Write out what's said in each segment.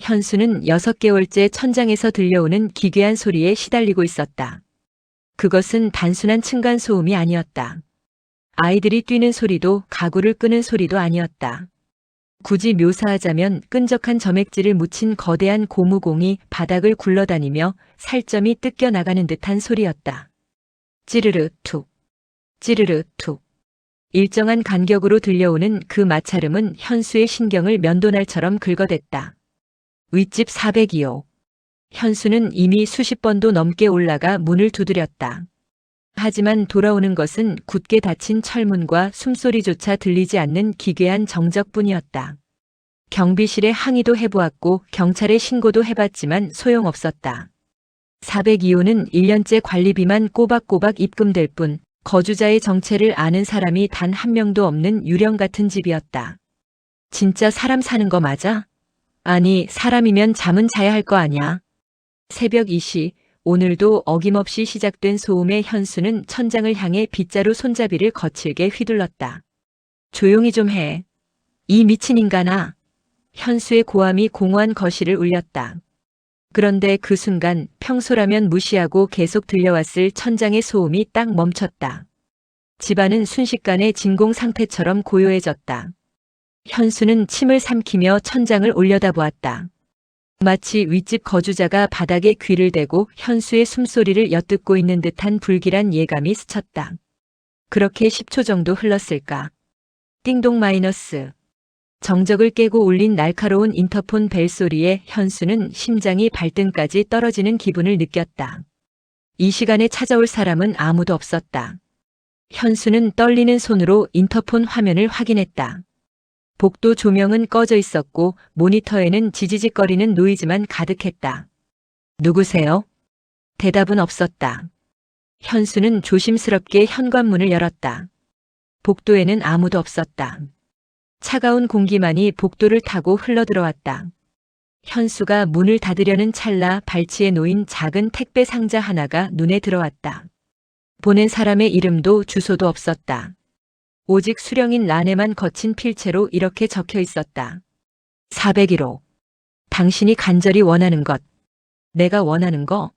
현수는 6개월째 천장에서 들려오는 기괴한 소리에 시달리고 있었다. 그것은 단순한 층간소음이 아니었다. 아이들이 뛰는 소리도 가구를 끄는 소리도 아니었다. 굳이 묘사하자면 끈적한 점액질을 묻힌 거대한 고무공이 바닥을 굴러다니며 살점이 뜯겨 나가는 듯한 소리였다. 찌르르 툭, 찌르르 툭. 일정한 간격으로 들려오는 그 마찰음은 현수의 신경을 면도날처럼 긁어댔다. 윗집 402호. 현수는 이미 수십 번도 넘게 올라가 문을 두드렸다. 하지만 돌아오는 것은 굳게 닫힌 철문과 숨소리조차 들리지 않는 기괴한 정적뿐이었다. 경비실에 항의도 해보았고 경찰에 신고도 해봤지만 소용없었다. 402호는 1년째 관리비만 꼬박꼬박 입금될 뿐 거주자의 정체를 아는 사람이 단 한 명도 없는 유령 같은 집이었다. 진짜 사람 사는 거 맞아? 아니, 사람이면 잠은 자야 할 거 아냐? 새벽 2시, 오늘도 어김없이 시작된 소음에 현수는 천장을 향해 빗자루 손잡이를 거칠게 휘둘렀다. 조용히 좀 해. 이 미친 인간아. 현수의 고함이 공허한 거실을 울렸다. 그런데 그 순간 평소라면 무시하고 계속 들려왔을 천장의 소음이 딱 멈췄다. 집안은 순식간에 진공 상태처럼 고요해졌다. 현수는 침을 삼키며 천장을 올려다보았다. 마치 윗집 거주자가 바닥에 귀를 대고 현수의 숨소리를 엿듣고 있는 듯한 불길한 예감이 스쳤다. 그렇게 10초 정도 흘렀을까. 띵동 마이너스. 정적을 깨고 울린 날카로운 인터폰 벨소리에 현수는 심장이 발등까지 떨어지는 기분을 느꼈다. 이 시간에 찾아올 사람은 아무도 없었다. 현수는 떨리는 손으로 인터폰 화면을 확인했다. 복도 조명은 꺼져 있었고 모니터에는 지지직거리는 노이즈만 가득했다. 누구세요? 대답은 없었다. 현수는 조심스럽게 현관문을 열었다. 복도에는 아무도 없었다. 차가운 공기만이 복도를 타고 흘러들어왔다. 현수가 문을 닫으려는 찰나 발치에 놓인 작은 택배 상자 하나가 눈에 들어왔다. 보낸 사람의 이름도 주소도 없었다. 오직 수령인 란에만 거친 필체로 이렇게 적혀 있었다. 401호. 당신이 간절히 원하는 것. 내가 원하는 거?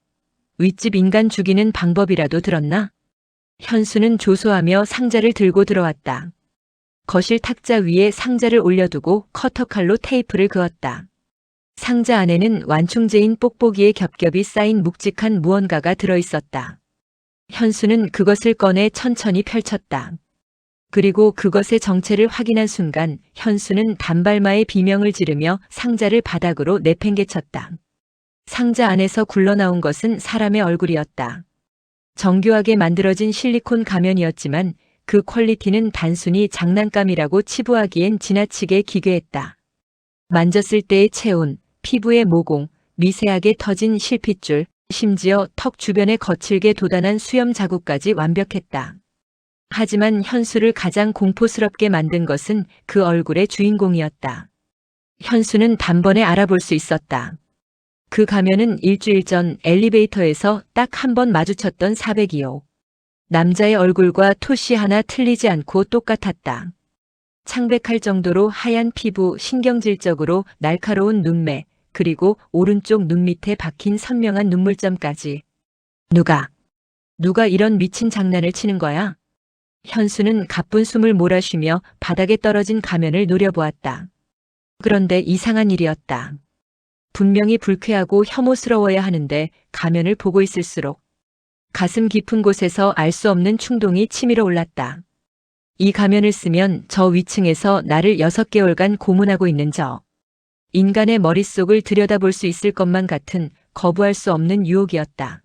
윗집 인간 죽이는 방법이라도 들었나? 현수는 조소하며 상자를 들고 들어왔다. 거실 탁자 위에 상자를 올려두고 커터칼로 테이프를 그었다. 상자 안에는 완충제인 뽁뽁이에 겹겹이 쌓인 묵직한 무언가가 들어있었다. 현수는 그것을 꺼내 천천히 펼쳤다. 그리고 그것의 정체를 확인한 순간 현수는 단발마의 비명을 지르며 상자를 바닥으로 내팽개쳤다. 상자 안에서 굴러나온 것은 사람의 얼굴이었다. 정교하게 만들어진 실리콘 가면이었지만 그 퀄리티는 단순히 장난감이라고 치부하기엔 지나치게 기괴했다. 만졌을 때의 체온, 피부의 모공, 미세하게 터진 실핏줄, 심지어 턱 주변에 거칠게 돋아난 수염 자국까지 완벽했다. 하지만 현수를 가장 공포스럽게 만든 것은 그 얼굴의 주인공이었다. 현수는 단번에 알아볼 수 있었다. 그 가면은 일주일 전 엘리베이터에서 딱 한 번 마주쳤던 402호. 남자의 얼굴과 토시 하나 틀리지 않고 똑같았다. 창백할 정도로 하얀 피부, 신경질적으로 날카로운 눈매, 그리고 오른쪽 눈 밑에 박힌 선명한 눈물점까지. 누가 이런 미친 장난을 치는 거야? 현수는 가쁜 숨을 몰아쉬며 바닥에 떨어진 가면을 노려보았다. 그런데 이상한 일이었다. 분명히 불쾌하고 혐오스러워야 하는데 가면을 보고 있을수록 가슴 깊은 곳에서 알 수 없는 충동이 치밀어 올랐다. 이 가면을 쓰면 저 위층에서 나를 6개월간 고문하고 있는 저 인간의 머릿속을 들여다볼 수 있을 것만 같은 거부할 수 없는 유혹이었다.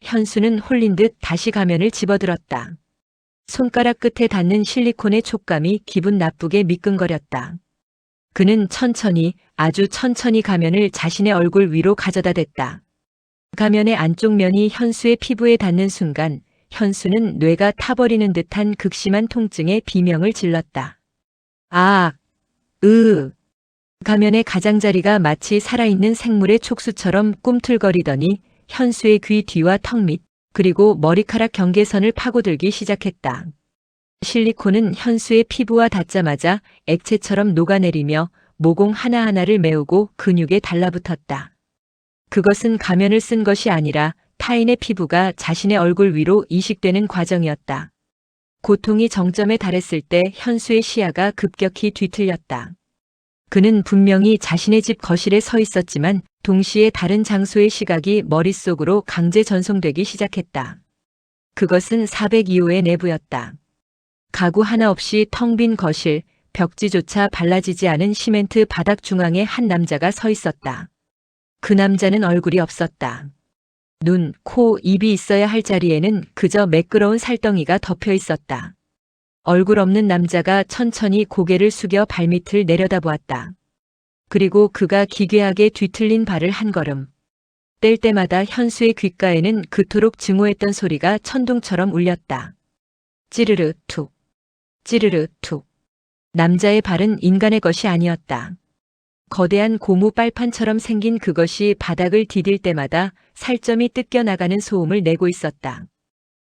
현수는 홀린 듯 다시 가면을 집어들었다. 손가락 끝에 닿는 실리콘의 촉감이 기분 나쁘게 미끈거렸다. 그는 천천히, 아주 천천히 가면을 자신의 얼굴 위로 가져다 댔다. 가면의 안쪽 면이 현수의 피부에 닿는 순간 현수는 뇌가 타버리는 듯한 극심한 통증에 비명을 질렀다. 아, 가면의 가장자리가 마치 살아있는 생물의 촉수처럼 꿈틀거리더니 현수의 귀 뒤와 턱 밑, 그리고 머리카락 경계선을 파고들기 시작했다. 실리콘은 현수의 피부와 닿자마자 액체처럼 녹아내리며 모공 하나하나를 메우고 근육에 달라붙었다. 그것은 가면을 쓴 것이 아니라 타인의 피부가 자신의 얼굴 위로 이식되는 과정이었다. 고통이 정점에 달했을 때 현수의 시야가 급격히 뒤틀렸다. 그는 분명히 자신의 집 거실에 서 있었지만 동시에 다른 장소의 시각이 머릿속으로 강제 전송되기 시작했다. 그것은 402호의 내부였다. 가구 하나 없이 텅 빈 거실, 벽지조차 발라지지 않은 시멘트 바닥 중앙에 한 남자가 서 있었다. 그 남자는 얼굴이 없었다. 눈, 코, 입이 있어야 할 자리에는 그저 매끄러운 살덩이가 덮여 있었다. 얼굴 없는 남자가 천천히 고개를 숙여 발밑을 내려다보았다. 그리고 그가 기괴하게 뒤틀린 발을 한 걸음 뗄 때마다 현수의 귓가에는 그토록 증오했던 소리가 천둥처럼 울렸다. 찌르르 툭, 찌르르 툭. 남자의 발은 인간의 것이 아니었다. 거대한 고무 빨판처럼 생긴 그것이 바닥을 디딜 때마다 살점이 뜯겨나가는 소음을 내고 있었다.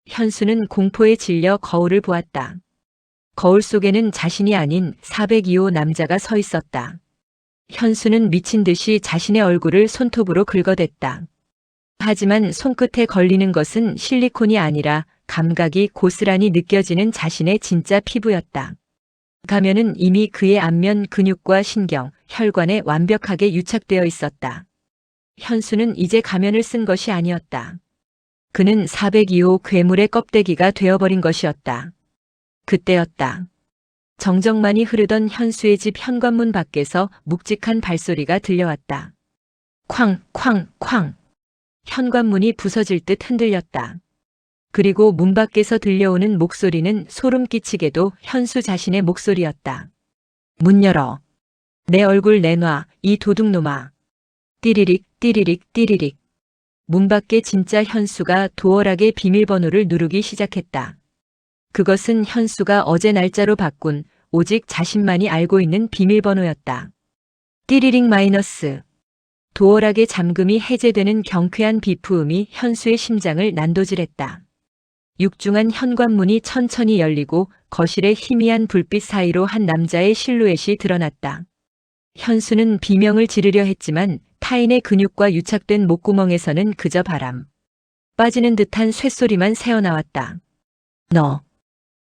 현수는 공포에 질려 거울을 보았다. 거울 속에는 자신이 아닌 402호 남자가 서 있었다. 현수는 미친 듯이 자신의 얼굴을 손톱으로 긁어댔다. 하지만 손끝에 걸리는 것은 실리콘이 아니라 감각이 고스란히 느껴지는 자신의 진짜 피부였다. 가면은 이미 그의 안면 근육과 신경, 혈관에 완벽하게 유착되어 있었다. 현수는 이제 가면을 쓴 것이 아니었다. 그는 402호 괴물의 껍데기가 되어버린 것이었다. 그때였다. 정적만이 흐르던 현수의 집 현관문 밖에서 묵직한 발소리가 들려왔다. 쾅, 쾅, 쾅. 현관문이 부서질 듯 흔들렸다. 그리고 문 밖에서 들려오는 목소리는 소름 끼치게도 현수 자신의 목소리였다. 문 열어. 내 얼굴 내놔, 이 도둑놈아. 띠리릭, 띠리릭, 띠리릭. 문 밖에 진짜 현수가 도어락의 비밀번호를 누르기 시작했다. 그것은 현수가 어제 날짜로 바꾼 오직 자신만이 알고 있는 비밀번호였다. 띠리릭 마이너스. 도어락의 잠금이 해제되는 경쾌한 비프음이 현수의 심장을 난도질했다. 육중한 현관문이 천천히 열리고 거실의 희미한 불빛 사이로 한 남자의 실루엣이 드러났다. 현수는 비명을 지르려 했지만 타인의 근육과 유착된 목구멍에서는 그저 바람 빠지는 듯한 쇳소리만 새어나왔다. 너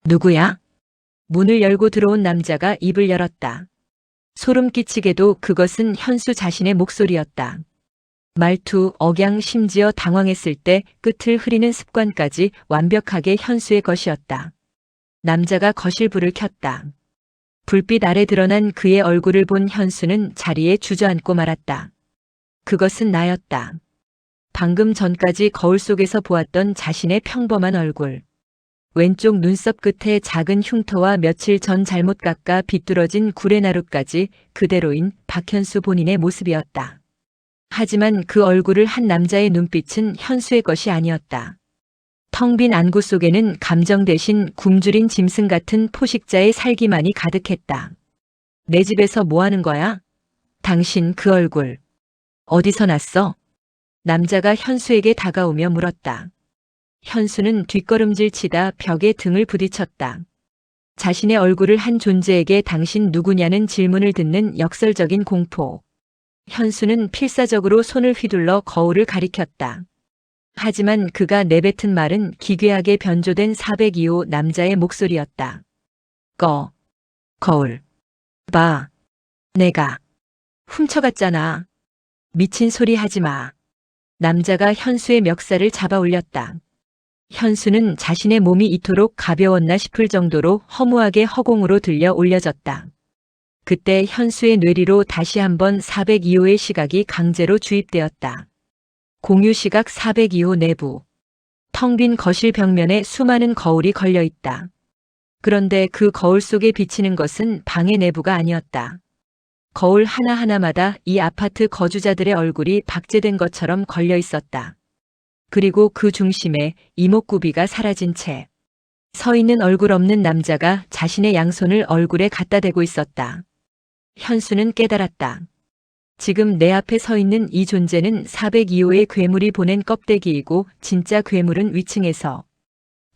누구야? 문을 열고 들어온 남자가 입을 열었다. 소름 끼치게도 그것은 현수 자신의 목소리였다. 말투, 억양, 심지어 당황했을 때 끝을 흐리는 습관까지 완벽하게 현수의 것이었다. 남자가 거실 불을 켰다. 불빛 아래 드러난 그의 얼굴을 본 현수는 자리에 주저앉고 말았다. 그것은 나였다. 방금 전까지 거울 속에서 보았던 자신의 평범한 얼굴. 왼쪽 눈썹 끝에 작은 흉터와 며칠 전 잘못 깎아 비뚤어진 구레나루까지 그대로인 박현수 본인의 모습이었다. 하지만 그 얼굴을 한 남자의 눈빛은 현수의 것이 아니었다. 텅 빈 안구 속에는 감정 대신 굶주린 짐승 같은 포식자의 살기만이 가득했다. 내 집에서 뭐 하는 거야? 당신 그 얼굴. 어디서 났어? 남자가 현수에게 다가오며 물었다. 현수는 뒷걸음질 치다 벽에 등을 부딪혔다. 자신의 얼굴을 한 존재에게 당신 누구냐는 질문을 듣는 역설적인 공포. 현수는 필사적으로 손을 휘둘러 거울을 가리켰다. 하지만 그가 내뱉은 말은 기괴하게 변조된 402호 남자의 목소리였다. 거울. 봐. 내가 훔쳐갔잖아. 미친 소리 하지 마. 남자가 현수의 멱살을 잡아 올렸다. 현수는 자신의 몸이 이토록 가벼웠나 싶을 정도로 허무하게 허공으로 들려 올려졌다. 그때 현수의 뇌리로 다시 한번 402호의 시각이 강제로 주입되었다. 공유 시각 402호 내부. 텅 빈 거실 벽면에 수많은 거울이 걸려 있다. 그런데 그 거울 속에 비치는 것은 방의 내부가 아니었다. 거울 하나하나마다 이 아파트 거주자들의 얼굴이 박제된 것처럼 걸려 있었다. 그리고 그 중심에 이목구비가 사라진 채 서 있는 얼굴 없는 남자가 자신의 양손을 얼굴에 갖다 대고 있었다. 현수는 깨달았다. 지금 내 앞에 서 있는 이 존재는 402호의 괴물이 보낸 껍데기이고 진짜 괴물은 위층에서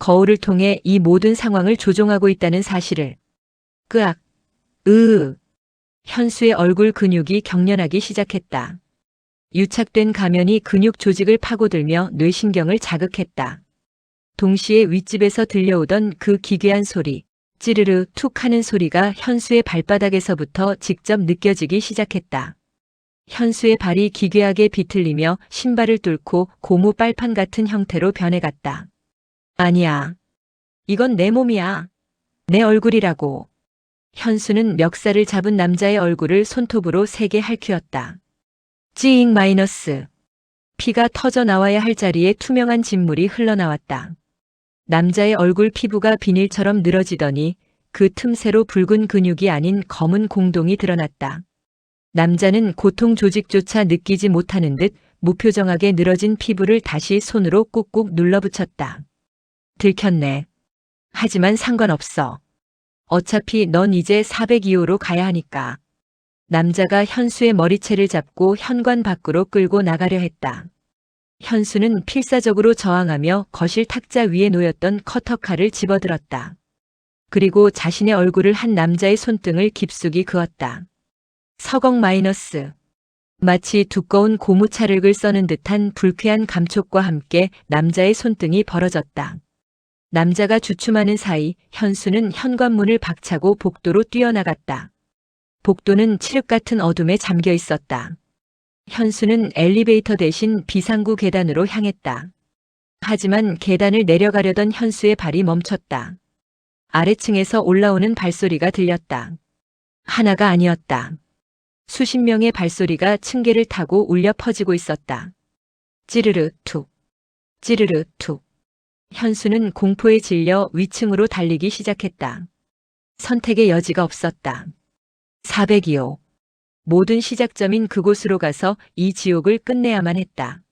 거울을 통해 이 모든 상황을 조종하고 있다는 사실을. 끄악, 현수의 얼굴 근육이 경련하기 시작했다. 유착된 가면이 근육 조직을 파고들며 뇌신경을 자극했다. 동시에 윗집에서 들려오던 그 기괴한 소리, 찌르르 툭 하는 소리가 현수의 발바닥에서부터 직접 느껴지기 시작했다. 현수의 발이 기괴하게 비틀리며 신발을 뚫고 고무 빨판 같은 형태로 변해갔다. 아니야. 이건 내 몸이야. 내 얼굴이라고. 현수는 멱살을 잡은 남자의 얼굴을 손톱으로 세게 핥히었다. 찌잉 마이너스. 피가 터져 나와야 할 자리에 투명한 진물이 흘러나왔다. 남자의 얼굴 피부가 비닐처럼 늘어지더니 그 틈새로 붉은 근육이 아닌 검은 공동이 드러났다. 남자는 고통 조직조차 느끼지 못하는 듯 무표정하게 늘어진 피부를 다시 손으로 꾹꾹 눌러붙였다. 들켰네. 하지만 상관없어. 어차피 넌 이제 402호로 가야 하니까. 남자가 현수의 머리채를 잡고 현관 밖으로 끌고 나가려 했다. 현수는 필사적으로 저항하며 거실 탁자 위에 놓였던 커터칼을 집어들었다. 그리고 자신의 얼굴을 한 남자의 손등을 깊숙이 그었다. 서걱 마이너스. 마치 두꺼운 고무차륵을 써는 듯한 불쾌한 감촉과 함께 남자의 손등이 벌어졌다. 남자가 주춤하는 사이 현수는 현관문을 박차고 복도로 뛰어나갔다. 복도는 칠흑 같은 어둠에 잠겨 있었다. 현수는 엘리베이터 대신 비상구 계단으로 향했다. 하지만 계단을 내려가려던 현수의 발이 멈췄다. 아래층에서 올라오는 발소리가 들렸다. 하나가 아니었다. 수십 명의 발소리가 층계를 타고 울려 퍼지고 있었다. 찌르르 툭, 찌르르 툭. 현수는 공포에 질려 위층으로 달리기 시작했다. 선택의 여지가 없었다. 402호. 모든 시작점인 그곳으로 가서 이 지옥을 끝내야만 했다.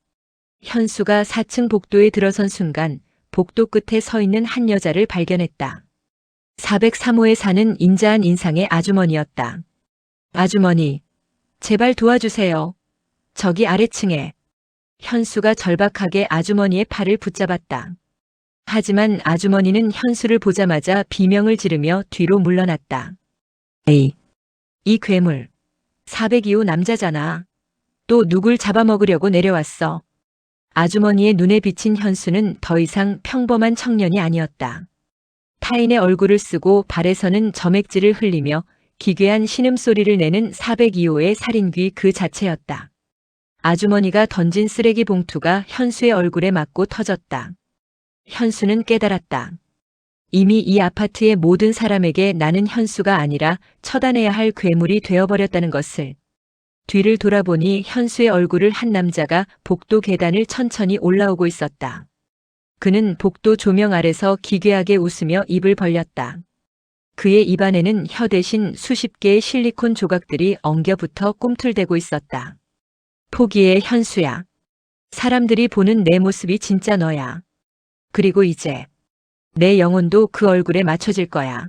현수가 4층 복도에 들어선 순간 복도 끝에 서 있는 한 여자를 발견했다. 403호에 사는 인자한 인상의 아주머니였다. 아주머니, 제발 도와주세요. 저기 아래층에. 현수가 절박하게 아주머니의 팔을 붙잡았다. 하지만 아주머니는 현수를 보자마자 비명을 지르며 뒤로 물러났다. 에이, 이 괴물. 402호 남자잖아. 또 누굴 잡아먹으려고 내려왔어. 아주머니의 눈에 비친 현수는 더 이상 평범한 청년이 아니었다. 타인의 얼굴을 쓰고 발에서는 점액질을 흘리며 기괴한 신음소리를 내는 402호의 살인귀 그 자체였다. 아주머니가 던진 쓰레기 봉투가 현수의 얼굴에 맞고 터졌다. 현수는 깨달았다. 이미 이 아파트의 모든 사람에게 나는 현수가 아니라 처단해야 할 괴물이 되어버렸다는 것을. 뒤를 돌아보니 현수의 얼굴을 한 남자가 복도 계단을 천천히 올라오고 있었다. 그는 복도 조명 아래서 기괴하게 웃으며 입을 벌렸다. 그의 입안에는 혀 대신 수십 개의 실리콘 조각들이 엉겨붙어 꿈틀대고 있었다. 포기해, 현수야. 사람들이 보는 내 모습이 진짜 너야. 그리고 이제 내 영혼도 그 얼굴에 맞춰질 거야.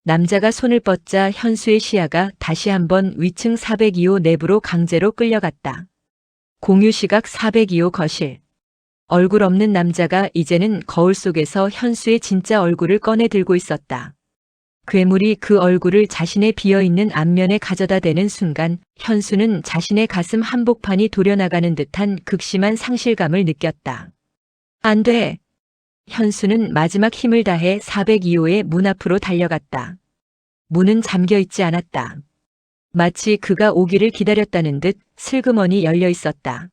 남자가 손을 뻗자 현수의 시야가 다시 한번 위층 402호 내부로 강제로 끌려갔다. 공유시각 402호 거실. 얼굴 없는 남자가 이제는 거울 속에서 현수의 진짜 얼굴을 꺼내 들고 있었다. 괴물이 그 얼굴을 자신의 비어있는 안면에 가져다 대는 순간 현수는 자신의 가슴 한복판이 도려나가는 듯한 극심한 상실감을 느꼈다. 안 돼. 현수는 마지막 힘을 다해 402호의 문 앞으로 달려갔다. 문은 잠겨 있지 않았다. 마치 그가 오기를 기다렸다는 듯 슬그머니 열려 있었다.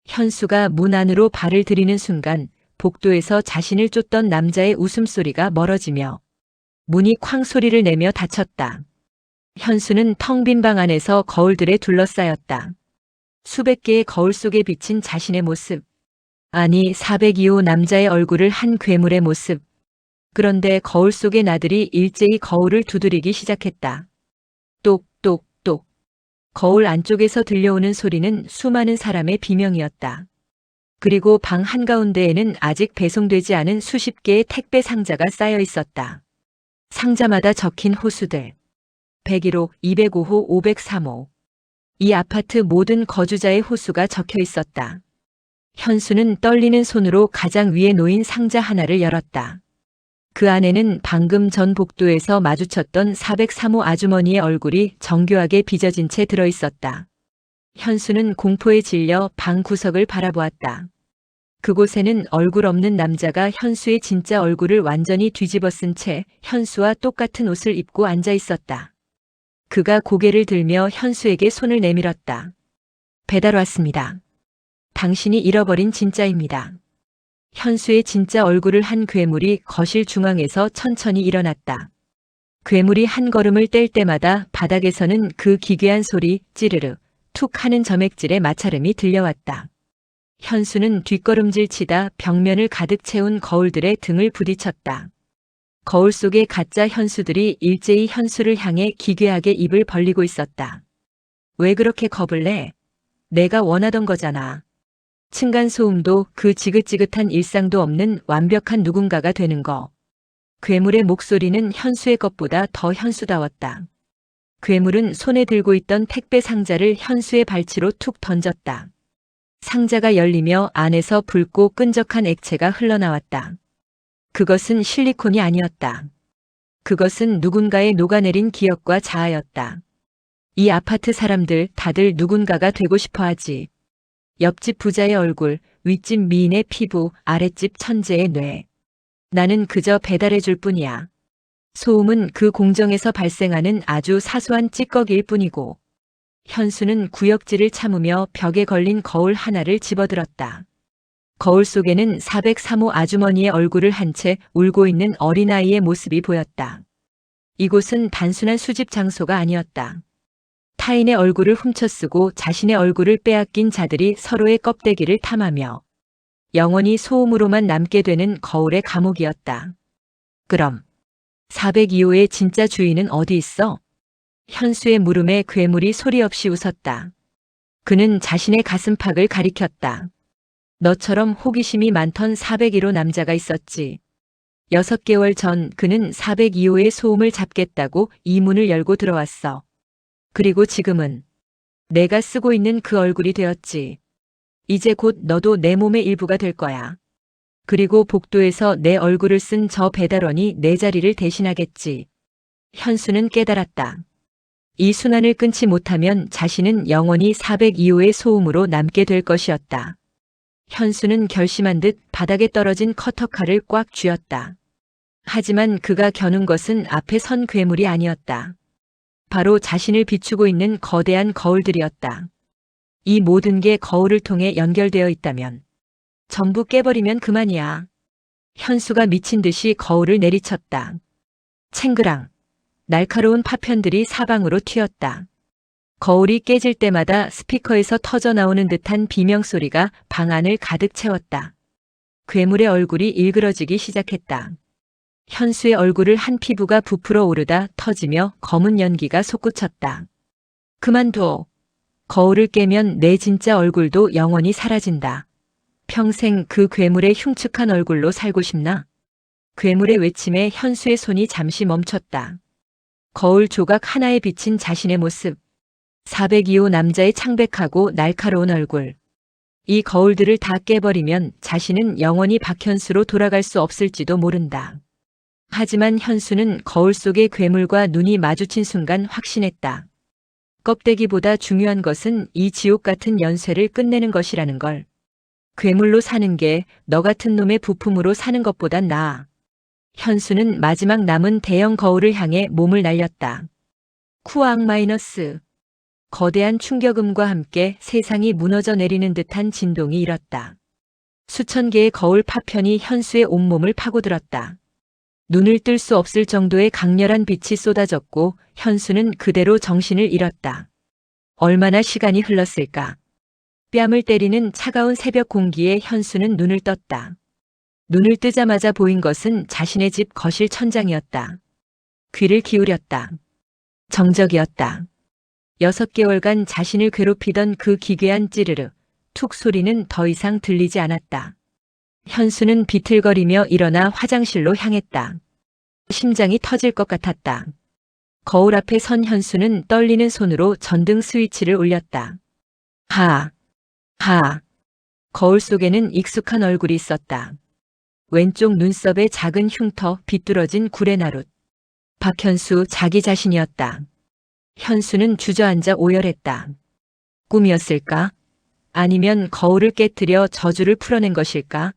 현수가 문 안으로 발을 들이는 순간 복도에서 자신을 쫓던 남자의 웃음소리가 멀어지며 문이 쾅 소리를 내며 닫혔다. 현수는 텅 빈 방 안에서 거울들에 둘러싸였다. 수백 개의 거울 속에 비친 자신의 모습. 아니, 402호 남자의 얼굴을 한 괴물의 모습. 그런데 거울 속의 나들이 일제히 거울을 두드리기 시작했다. 똑똑똑. 거울 안쪽에서 들려오는 소리는 수많은 사람의 비명이었다. 그리고 방 한가운데에는 아직 배송되지 않은 수십 개의 택배 상자가 쌓여 있었다. 상자마다 적힌 호수들. 101호, 205호, 503호. 이 아파트 모든 거주자의 호수가 적혀 있었다. 현수는 떨리는 손으로 가장 위에 놓인 상자 하나를 열었다. 그 안에는 방금 전 복도에서 마주쳤던 403호 아주머니의 얼굴이 정교하게 빚어진 채 들어있었다. 현수는 공포에 질려 방 구석을 바라보았다. 그곳에는 얼굴 없는 남자가 현수의 진짜 얼굴을 완전히 뒤집어 쓴 채 현수와 똑같은 옷을 입고 앉아 있었다. 그가 고개를 들며 현수에게 손을 내밀었다. 배달 왔습니다. 당신이 잃어버린 진짜입니다. 현수의 진짜 얼굴을 한 괴물이 거실 중앙에서 천천히 일어났다. 괴물이 한 걸음을 뗄 때마다 바닥에서는 그 기괴한 소리 찌르르 툭 하는 점액질의 마찰음이 들려왔다. 현수는 뒷걸음질 치다 벽면을 가득 채운 거울들의 등을 부딪혔다. 거울 속의 가짜 현수들이 일제히 현수를 향해 기괴하게 입을 벌리고 있었다. 왜 그렇게 겁을 내? 내가 원하던 거잖아. 층간소음도 그 지긋지긋한 일상도 없는 완벽한 누군가가 되는 거. 괴물의 목소리는 현수의 것보다 더 현수다웠다. 괴물은 손에 들고 있던 택배 상자를 현수의 발치로 툭 던졌다. 상자가 열리며 안에서 붉고 끈적한 액체가 흘러나왔다. 그것은 실리콘이 아니었다. 그것은 누군가의 녹아내린 기억과 자아였다. 이 아파트 사람들 다들 누군가가 되고 싶어 하지. 옆집 부자의 얼굴, 윗집 미인의 피부, 아랫집 천재의 뇌. 나는 그저 배달해 줄 뿐이야. 소음은 그 공정에서 발생하는 아주 사소한 찌꺼기일 뿐이고. 현수는 구역질을 참으며 벽에 걸린 거울 하나를 집어들었다. 거울 속에는 403호 아주머니의 얼굴을 한 채 울고 있는 어린아이의 모습이 보였다. 이곳은 단순한 수집 장소가 아니었다. 타인의 얼굴을 훔쳐쓰고 자신의 얼굴을 빼앗긴 자들이 서로의 껍데기를 탐하며 영원히 소음으로만 남게 되는 거울의 감옥이었다. 그럼 402호의 진짜 주인은 어디 있어? 현수의 물음에 괴물이 소리 없이 웃었다. 그는 자신의 가슴팍을 가리켰다. 너처럼 호기심이 많던 401호 남자가 있었지. 6개월 전 그는 402호의 소음을 잡겠다고 이 문을 열고 들어왔어. 그리고 지금은 내가 쓰고 있는 그 얼굴이 되었지. 이제 곧 너도 내 몸의 일부가 될 거야. 그리고 복도에서 내 얼굴을 쓴 저 배달원이 내 자리를 대신하겠지. 현수는 깨달았다. 이 순환을 끊지 못하면 자신은 영원히 402호의 소음으로 남게 될 것이었다. 현수는 결심한 듯 바닥에 떨어진 커터칼을 꽉 쥐었다. 하지만 그가 겨눈 것은 앞에 선 괴물이 아니었다. 바로 자신을 비추고 있는 거대한 거울들이었다. 이 모든 게 거울을 통해 연결되어 있다면 전부 깨버리면 그만이야. 현수가 미친 듯이 거울을 내리쳤다. 챙그랑. 날카로운 파편들이 사방으로 튀었다. 거울이 깨질 때마다 스피커에서 터져 나오는 듯한 비명소리가 방 안을 가득 채웠다. 괴물의 얼굴이 일그러지기 시작했다. 현수의 얼굴을 한 피부가 부풀어 오르다 터지며 검은 연기가 솟구쳤다. 그만둬. 거울을 깨면 내 진짜 얼굴도 영원히 사라진다. 평생 그 괴물의 흉측한 얼굴로 살고 싶나? 괴물의 외침에 현수의 손이 잠시 멈췄다. 거울 조각 하나에 비친 자신의 모습. 402호 남자의 창백하고 날카로운 얼굴. 이 거울들을 다 깨버리면 자신은 영원히 박현수로 돌아갈 수 없을지도 모른다. 하지만 현수는 거울 속의 괴물과 눈이 마주친 순간 확신했다. 껍데기보다 중요한 것은 이 지옥 같은 연쇄를 끝내는 것이라는 걸. 괴물로 사는 게 너 같은 놈의 부품으로 사는 것보단 나아. 현수는 마지막 남은 대형 거울을 향해 몸을 날렸다. 쿠악 마이너스. 거대한 충격음과 함께 세상이 무너져 내리는 듯한 진동이 일었다. 수천 개의 거울 파편이 현수의 온몸을 파고들었다. 눈을 뜰 수 없을 정도의 강렬한 빛이 쏟아졌고 현수는 그대로 정신을 잃었다. 얼마나 시간이 흘렀을까? 뺨을 때리는 차가운 새벽 공기에 현수는 눈을 떴다. 눈을 뜨자마자 보인 것은 자신의 집 거실 천장이었다. 귀를 기울였다. 정적이었다. 6개월간 자신을 괴롭히던 그 기괴한 찌르르, 툭 소리는 더 이상 들리지 않았다. 현수는 비틀거리며 일어나 화장실로 향했다. 심장이 터질 것 같았다. 거울 앞에 선 현수는 떨리는 손으로 전등 스위치를 올렸다. 하. 거울 속에는 익숙한 얼굴이 있었다. 왼쪽 눈썹에 작은 흉터, 비뚤어진 구레나룻. 박현수 자기 자신이었다. 현수는 주저앉아 오열했다. 꿈이었을까? 아니면 거울을 깨뜨려 저주를 풀어낸 것일까?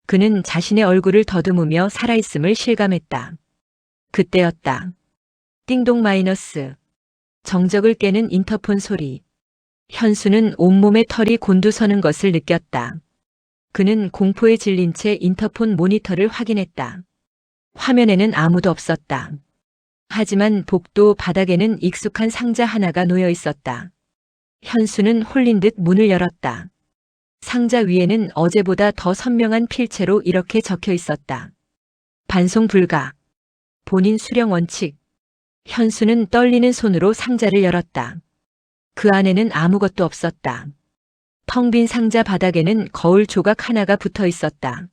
그는 자신의 얼굴을 더듬으며 살아있음을 실감했다. 그때였다. 띵동 마이너스. 정적을 깨는 인터폰 소리. 현수는 온몸에 털이 곤두서는 것을 느꼈다. 그는 공포에 질린 채 인터폰 모니터를 확인했다. 화면에는 아무도 없었다. 하지만 복도 바닥에는 익숙한 상자 하나가 놓여 있었다. 현수는 홀린 듯 문을 열었다. 상자 위에는 어제보다 더 선명한 필체로 이렇게 적혀 있었다. 반송 불가. 본인 수령 원칙. 현수는 떨리는 손으로 상자를 열었다. 그 안에는 아무것도 없었다. 텅 빈 상자 바닥에는 거울 조각 하나가 붙어 있었다.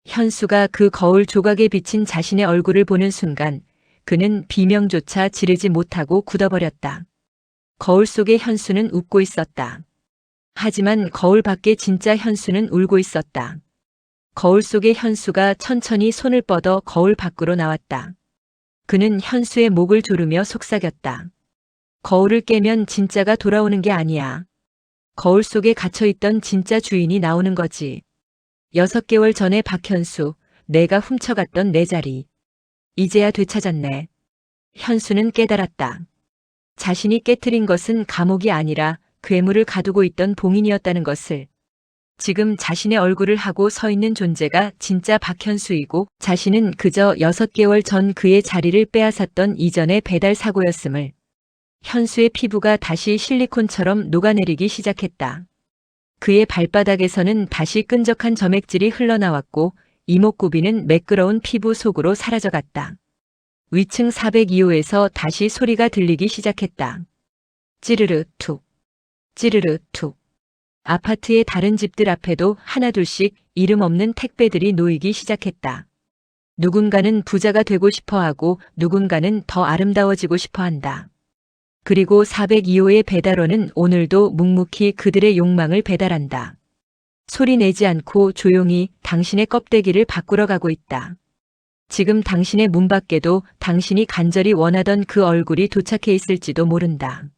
현수가 그 거울 조각에 비친 자신의 얼굴을 보는 순간 그는 비명조차 지르지 못하고 굳어버렸다. 거울 속의 현수는 웃고 있었다. 하지만 거울 밖에 진짜 현수는 울고 있었다. 거울 속의 현수가 천천히 손을 뻗어 거울 밖으로 나왔다. 그는 현수의 목을 조르며 속삭였다. 거울을 깨면 진짜가 돌아오는 게 아니야. 거울 속에 갇혀있던 진짜 주인이 나오는 거지. 6개월 전에 박현수, 내가 훔쳐갔던 내 자리. 이제야 되찾았네. 현수는 깨달았다. 자신이 깨트린 것은 감옥이 아니라 괴물을 가두고 있던 봉인이었다는 것을. 지금 자신의 얼굴을 하고 서 있는 존재가 진짜 박현수이고 자신은 그저 6개월 전 그의 자리를 빼앗았던 이전의 배달 사고였음을. 현수의 피부가 다시 실리콘처럼 녹아내리기 시작했다. 그의 발바닥에서는 다시 끈적한 점액질이 흘러나왔고 이목구비는 매끄러운 피부 속으로 사라져갔다. 위층 402호에서 다시 소리가 들리기 시작했다. 찌르르 툭, 찌르르 툭. 아파트의 다른 집들 앞에도 하나둘씩 이름 없는 택배들이 놓이기 시작했다. 누군가는 부자가 되고 싶어 하고 누군가는 더 아름다워지고 싶어 한다. 그리고 402호의 배달원은 오늘도 묵묵히 그들의 욕망을 배달한다. 소리 내지 않고 조용히 당신의 껍데기를 바꾸러 가고 있다. 지금 당신의 문 밖에도 당신이 간절히 원하던 그 얼굴이 도착해 있을지도 모른다.